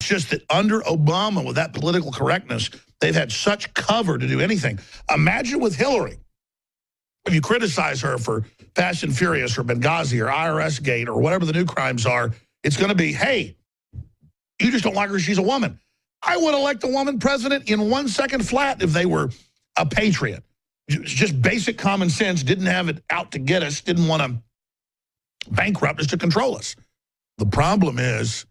just that under Obama, with that political correctness, they've had such cover to do anything. Imagine with Hillary, if you criticize her for Fast and Furious or Benghazi or IRS Gate or whatever the new crimes are, it's going to be, hey, you just don't like her, she's a woman. I would elect a woman president in 1 second flat if they were a patriot. Just basic common sense, didn't have it out to get us, didn't want to bankrupt us to control us. The problem is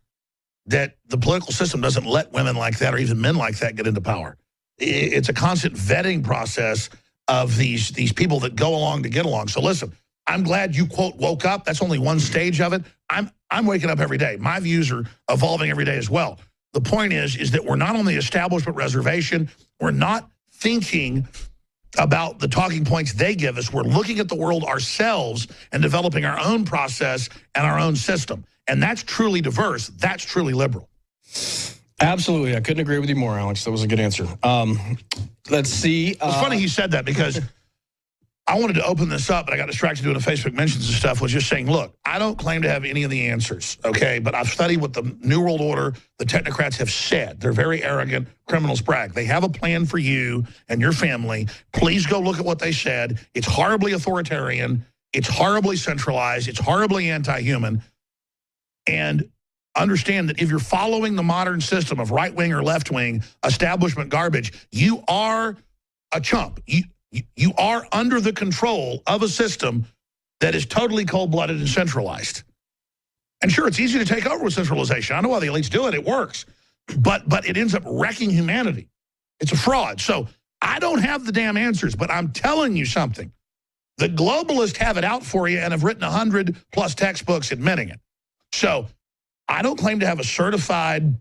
that the political system doesn't let women like that or even men like that get into power. It's a constant vetting process of these people that go along to get along. So listen, I'm glad you, quote, woke up. That's only one stage of it. I'm waking up every day. My views are evolving every day as well. The point is that we're not on the establishment reservation. We're not thinking about the talking points they give us. We're looking at the world ourselves and developing our own process and our own system. And that's truly diverse. That's truly liberal. Absolutely. I couldn't agree with you more, Alex. That was a good answer. Let's see. It's funny he said that because I wanted to open this up, but I got distracted doing the Facebook mentions and stuff, was just saying, look, I don't claim to have any of the answers, okay? But I've studied what the New World Order, the technocrats have said. They're very arrogant, criminals brag. They have a plan for you and your family. Please go look at what they said. It's horribly authoritarian. It's horribly centralized. It's horribly anti-human. And understand that if you're following the modern system of right-wing or left-wing establishment garbage, you are a chump. You are under the control of a system that is totally cold-blooded and centralized. And sure, it's easy to take over with centralization. I know why the elites do it. It works. But it ends up wrecking humanity. It's a fraud. So I don't have the damn answers, but I'm telling you something. The globalists have it out for you and have written 100+ textbooks admitting it. So I don't claim to have a certified,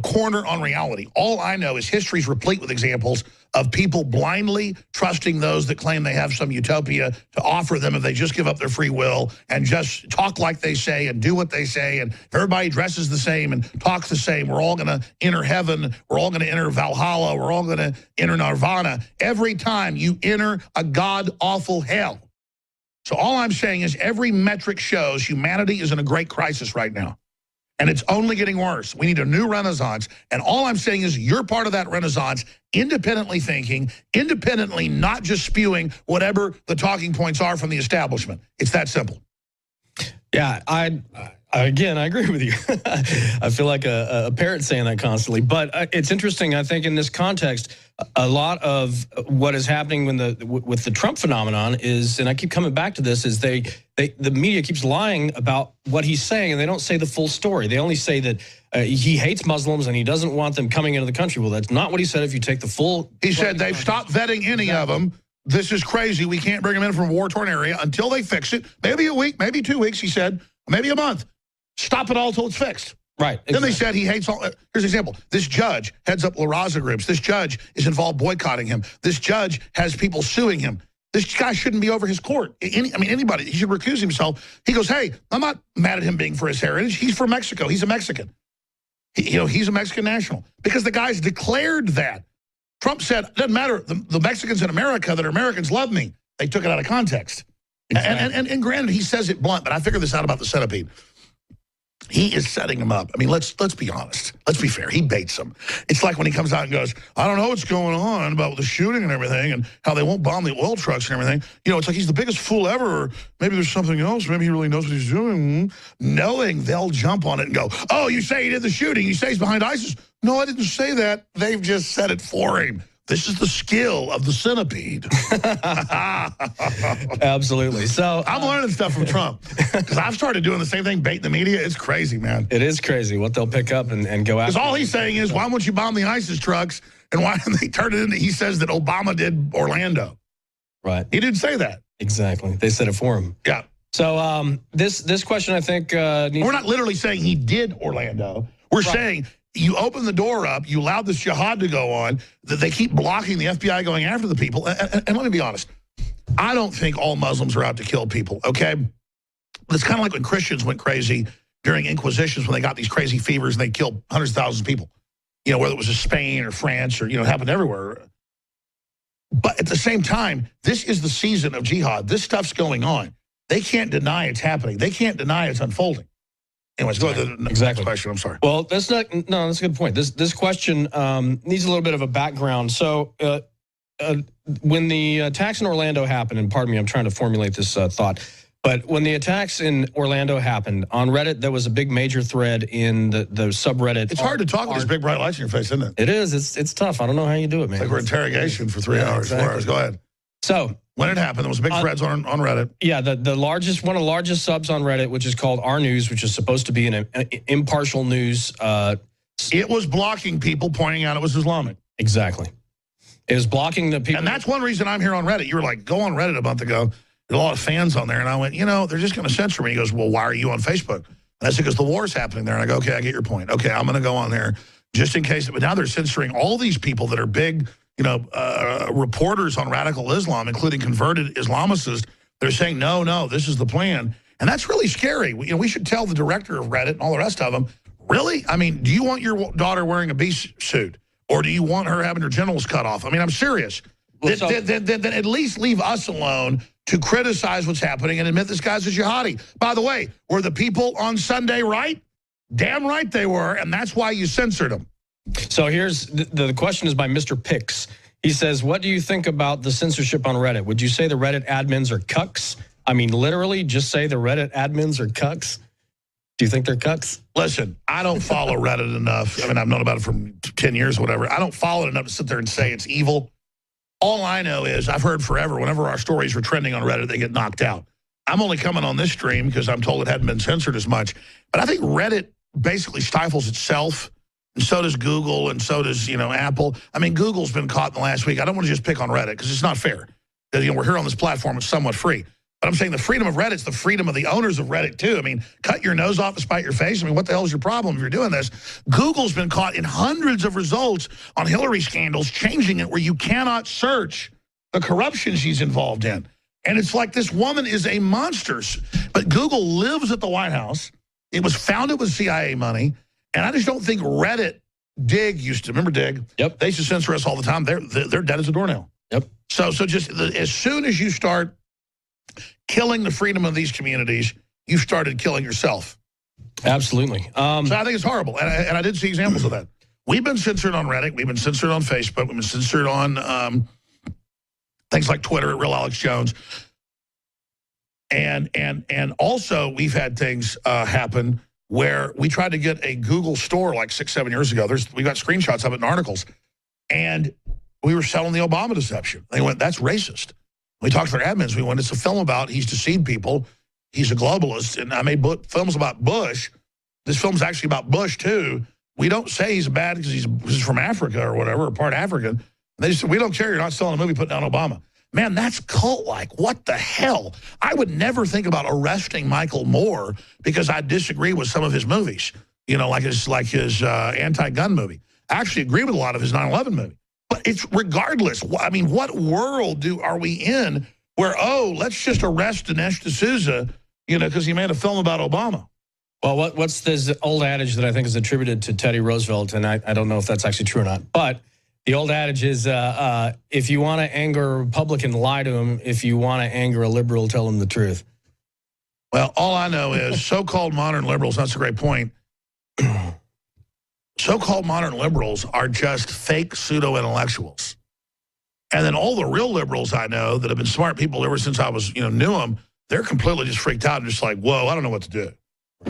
corner on reality. All I know is history's replete with examples of people blindly trusting those that claim they have some utopia to offer them if they just give up their free will and just talk like they say and do what they say. And if everybody dresses the same and talks the same, we're all going to enter heaven. We're all going to enter Valhalla. We're all going to enter Nirvana. Every time you enter a god-awful hell. So all I'm saying is every metric shows humanity is in a great crisis right now. And it's only getting worse. We need a new renaissance. And all I'm saying is you're part of that renaissance, independently thinking, independently not just spewing whatever the talking points are from the establishment. It's that simple. Yeah, again, I agree with you. I feel like a parrot saying that constantly. But it's interesting, I think, in this context, a lot of what is happening with the Trump phenomenon is, and I keep coming back to this, is the media keeps lying about what he's saying, and they don't say the full story. They only say that he hates Muslims and he doesn't want them coming into the country. Well, that's not what he said. If you take the full... He said they've stopped vetting any of them. This is crazy. We can't bring them in from a war-torn area until they fix it. Maybe a week, maybe 2 weeks, he said. Maybe a month. Stop it all until it's fixed. Right. Exactly. Then they said he hates all. Here's an example. This judge heads up La Raza groups. This judge is involved boycotting him. This judge has people suing him. This guy shouldn't be over his court. Anybody. He should recuse himself. He goes, hey, I'm not mad at him being for his heritage. He's from Mexico. He's a Mexican. He's a Mexican national. Because the guy's declared that. Trump said, it doesn't matter. The Mexicans in America that are Americans love me. They took it out of context. Exactly. And granted, he says it blunt, but I figured this out about the centipede. He is setting them up. I mean, let's be honest. Let's be fair. He baits them. It's like when he comes out and goes, I don't know what's going on about the shooting and everything and how they won't bomb the oil trucks and everything. It's like he's the biggest fool ever. Or maybe there's something else. Maybe he really knows what he's doing. Knowing they'll jump on it and go, oh, you say he did the shooting. You say he's behind ISIS. No, I didn't say that. They've just said it for him. This is the skill of the centipede. Absolutely. So I'm learning stuff from Trump because I've started doing the same thing, baiting the media. It's crazy, man. It is crazy what they'll pick up and go after. Because all he's saying is, why won't you bomb the ISIS trucks? And why didn't they turn it into, he says that Obama did Orlando. Right. He didn't say that. Exactly. They said it for him. Yeah. So this question, I think, we're not literally saying he did Orlando. We're saying you open the door up, you allowed this jihad to go on, that they keep blocking the FBI going after the people. And let me be honest, I don't think all Muslims are out to kill people, okay? But it's kind of like when Christians went crazy during Inquisitions when they got these crazy fevers and they killed hundreds of thousands of people, whether it was in Spain or France or, it happened everywhere. But at the same time, this is the season of jihad. This stuff's going on. They can't deny it's happening. They can't deny it's unfolding. Anyways, go to the next question. I'm sorry. Well, that's a good point. This question needs a little bit of a background. So when the attacks in Orlando happened, and pardon me, I'm trying to formulate this thought, but when the attacks in Orlando happened, on Reddit, there was a big major thread in the subreddit. It's hard to talk with this big bright lights in your face, isn't it? It is. It's tough. I don't know how you do it, man. It's like we're interrogation for 3 hours, exactly. 4 hours. Go ahead. So when it happened, there was big threads on Reddit. Yeah, one of the largest subs on Reddit, which is called Our News, which is supposed to be an impartial news. It was blocking people, pointing out it was Islamic. Exactly. It was blocking the people. And that's one reason I'm here on Reddit. You were like, go on Reddit a month ago. There's a lot of fans on there. And I went, they're just going to censor me. He goes, well, why are you on Facebook? And I said, because the war's happening there. And I go, okay, I get your point. Okay, I'm going to go on there just in case. But now they're censoring all these people that are big, reporters on radical Islam, including converted Islamicists. They're saying, no, this is the plan. And that's really scary. We should tell the director of Reddit and all the rest of them, really? I mean, do you want your daughter wearing a beast suit? Or do you want her having her genitals cut off? I mean, I'm serious. Then at least leave us alone to criticize what's happening and admit this guy's a jihadi. By the way, were the people on Sunday right? Damn right they were, and that's why you censored them. So here's the question is by Mr. Pix. He says, what do you think about the censorship on Reddit? Would you say the Reddit admins are cucks? I mean, literally just say the Reddit admins are cucks? Do you think they're cucks? Listen, I don't follow Reddit enough. I mean, I've known about it for 10 years or whatever. I don't follow it enough to sit there and say it's evil. All I know is I've heard forever, whenever our stories are trending on Reddit, they get knocked out. I'm only coming on this stream because I'm told it hadn't been censored as much. But I think Reddit basically stifles itself, and so does Google, and so does, Apple. I mean, Google's been caught in the last week. I don't want to just pick on Reddit because it's not fair. We're here on this platform. It's somewhat free. But I'm saying the freedom of Reddit's the freedom of the owners of Reddit, too. I mean, cut your nose off to spite your face. I mean, what the hell is your problem if you're doing this? Google's been caught in hundreds of results on Hillary scandals, changing it where you cannot search the corruption she's involved in. And it's like this woman is a monster. But Google lives at the White House. It was founded with CIA money. And I just don't think Reddit, Dig used to, remember Dig? Yep. They used to censor us all the time. They're dead as a doornail. Yep. So just as soon as you start killing the freedom of these communities, you started killing yourself. Absolutely. So I think it's horrible. And I did see examples of that. We've been censored on Reddit. We've been censored on Facebook. We've been censored on things like Twitter at Real Alex Jones. And also we've had things happen where we tried to get a Google store like 6-7 years ago. We got screenshots of it in articles. And we were selling the Obama deception. They went, that's racist. We talked to their admins. We went, it's a film about he's deceived people. He's a globalist. And I made films about Bush. This film's actually about Bush, too. We don't say he's bad because he's from Africa or whatever, or part African. And they just said, we don't care. You're not selling a movie putting down Obama. Man, that's cult-like. What the hell? I would never think about arresting Michael Moore because I disagree with some of his movies, like his anti-gun movie. I actually agree with a lot of his 9/11 movie. But it's regardless. I mean, what world are we in where, let's just arrest Dinesh D'Souza, because he made a film about Obama? Well, what's this old adage that I think is attributed to Teddy Roosevelt, and I don't know if that's actually true or not, but the old adage is, if you want to anger a Republican, lie to him. If you want to anger a liberal, tell him the truth. Well, all I know is so-called modern liberals, that's a great point, so-called modern liberals are just fake pseudo-intellectuals. And then all the real liberals I know that have been smart people ever since I was, knew them, they're completely just freaked out and just like, whoa, I don't know what to do.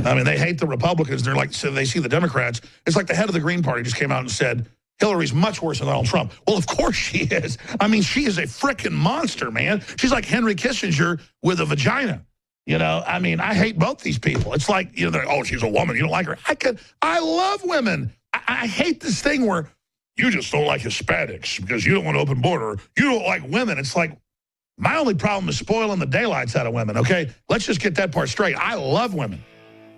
I mean, they hate the Republicans. They're like, so they see the Democrats. It's like the head of the Green Party just came out and said, Hillary's much worse than Donald Trump. Well, of course she is. I mean, she is a freaking monster, man. She's like Henry Kissinger with a vagina. I mean, I hate both these people. It's like, they're, she's a woman. You don't like her. I love women. I hate this thing where you just don't like Hispanics because you don't want an open border. You don't like women. It's like, my only problem is spoiling the daylights out of women, okay? Let's just get that part straight. I love women.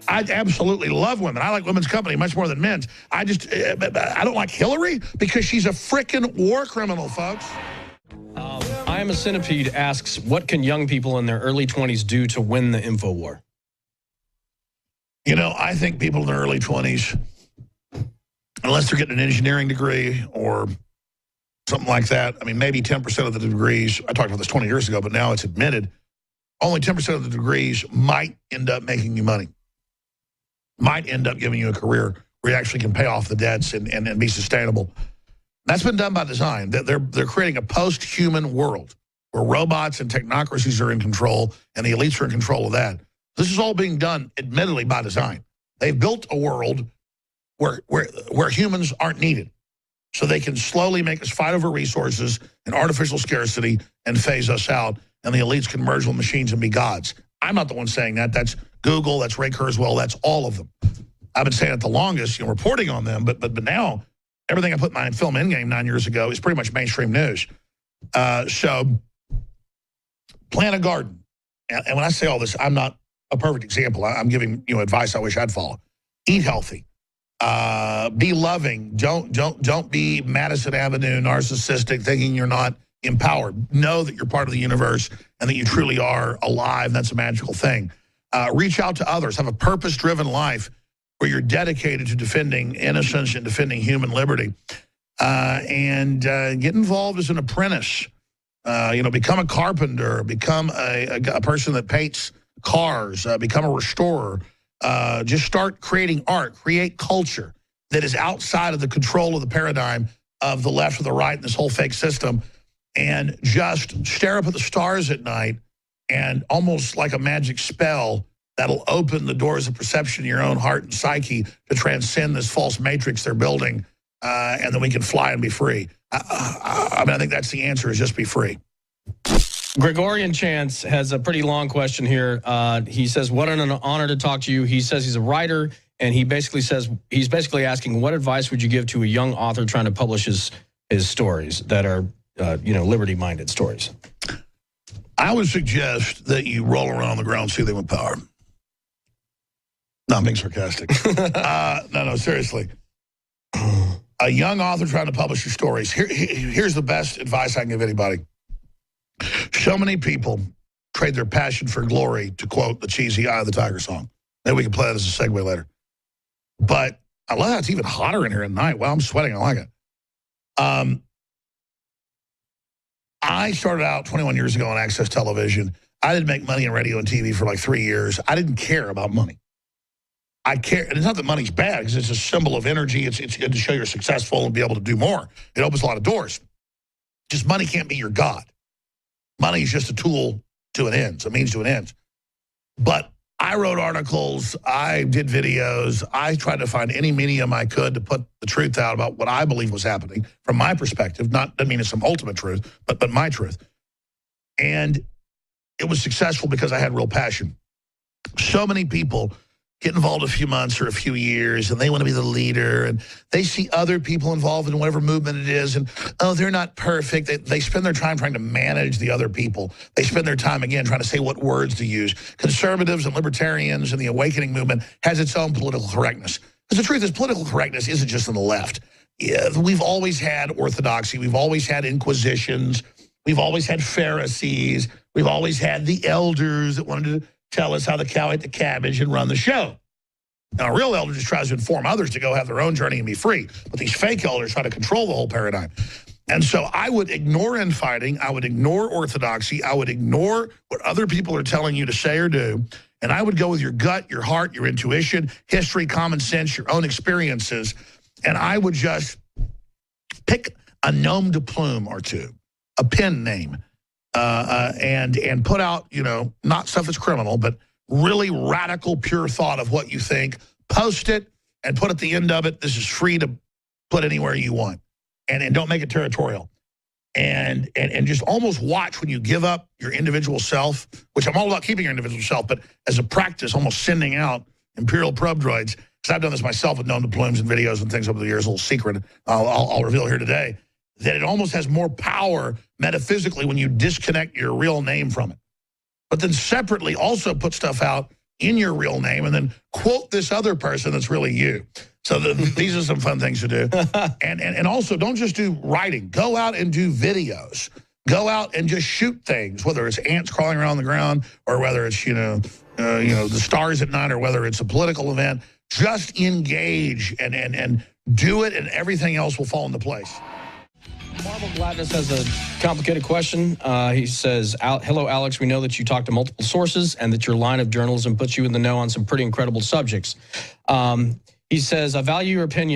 I absolutely love women. I like women's company much more than men's. I don't like Hillary because she's a frickin' war criminal, folks. I Am a Centipede asks, what can young people in their early 20s do to win the info war? I think people in their early 20s, unless they're getting an engineering degree or something like that, I mean, maybe 10% of the degrees, I talked about this 20 years ago, but now it's admitted, only 10% of the degrees might end up making you money. might end up giving you a career where you actually can pay off the debts and be sustainable. That's been done by design. They're creating a post-human world where robots and technocracies are in control and the elites are in control of that. This is all being done, admittedly, by design. They've built a world where humans aren't needed, so they can slowly make us fight over resources and artificial scarcity and phase us out, and the elites can merge with machines and be gods. I'm not the one saying that. That's Google, that's Ray Kurzweil, that's all of them. I've been saying it the longest, reporting on them, but now everything I put in my film Endgame 9 years ago is pretty much mainstream news. So plant a garden. And when I say all this, I'm not a perfect example. I'm giving advice I wish I'd follow. Eat healthy. Be loving. Don't be Madison Avenue narcissistic, thinking you're not empowered. Know that you're part of the universe and that you truly are alive. That's a magical thing. Reach out to others. Have a purpose-driven life where you're dedicated to defending innocence and defending human liberty. And get involved as an apprentice. Become a carpenter. Become a person that paints cars. Become a restorer. Just start creating art. Create culture that is outside of the control of the paradigm of the left or the right and this whole fake system. And just stare up at the stars at night, and almost like a magic spell, that'll open the doors of perception in your own heart and psyche to transcend this false matrix they're building, and then we can fly and be free. I think that's the answer, is just be free. Gregorian Chance has a pretty long question here. He says, what an honor to talk to you. He says he's a writer, and he's basically asking, what advice would you give to a young author trying to publish his stories that are liberty-minded stories? I would suggest that you roll around on the ground seething with power. No, I'm being sarcastic. No, seriously. A young author trying to publish your stories. Here's the best advice I can give anybody. So many people trade their passion for glory, to quote the cheesy Eye of the Tiger song. Maybe we can play that as a segue later. But I love how it's even hotter in here at night. Wow, I'm sweating. I like it. I started out 21 years ago on Access Television. I didn't make money in radio and TV for like 3 years. I didn't care about money. I care, and it's not that money's bad, because it's a symbol of energy. It's good to show you're successful and be able to do more. It opens a lot of doors. Just money can't be your God. Money is just a tool to an end. It's a means to an end. But I wrote articles. I did videos. I tried to find any medium I could to put the truth out about what I believe was happening from my perspective. Doesn't mean it's some ultimate truth, but my truth. And it was successful because I had real passion. So many people get involved a few months or a few years, and they want to be the leader, and they see other people involved in whatever movement it is, and, oh, they're not perfect. They spend their time trying to manage the other people. They spend their time, again, trying to say what words to use. Conservatives and libertarians and the awakening movement has its own political correctness. Because the truth is, political correctness isn't just on the left. Yeah, we've always had orthodoxy. We've always had inquisitions. We've always had Pharisees. We've always had the elders that wanted to tell us how the cow ate the cabbage and run the show. Now, a real elder just tries to inform others to go have their own journey and be free. But these fake elders try to control the whole paradigm. And so I would ignore infighting. I would ignore orthodoxy. I would ignore what other people are telling you to say or do. And I would go with your gut, your heart, your intuition, history, common sense, your own experiences. And I would just pick a nom de plume or two, a pen name, and put out, not stuff that's criminal, but really radical, pure thought of what you think. Post it and put at the end of it, this is free to put anywhere you want. And don't make it territorial. And just almost watch when you give up your individual self, which I'm all about keeping your individual self, but as a practice, almost sending out imperial probe droids, because I've done this myself with nom de plumes and videos and things over the years, a little secret I'll reveal here today, that it almost has more power metaphysically when you disconnect your real name from it. But then separately also put stuff out in your real name and then quote this other person that's really you. So these are some fun things to do. And also don't just do writing. Go out and do videos. Go out and just shoot things, whether it's ants crawling around the ground or whether it's, the stars at night or whether it's a political event. Just engage and do it, and everything else will fall into place. Marvel Gladness has a complicated question. He says, hello, Alex. We know that you talk to multiple sources and that your line of journalism puts you in the know on some pretty incredible subjects. He says, I value your opinion.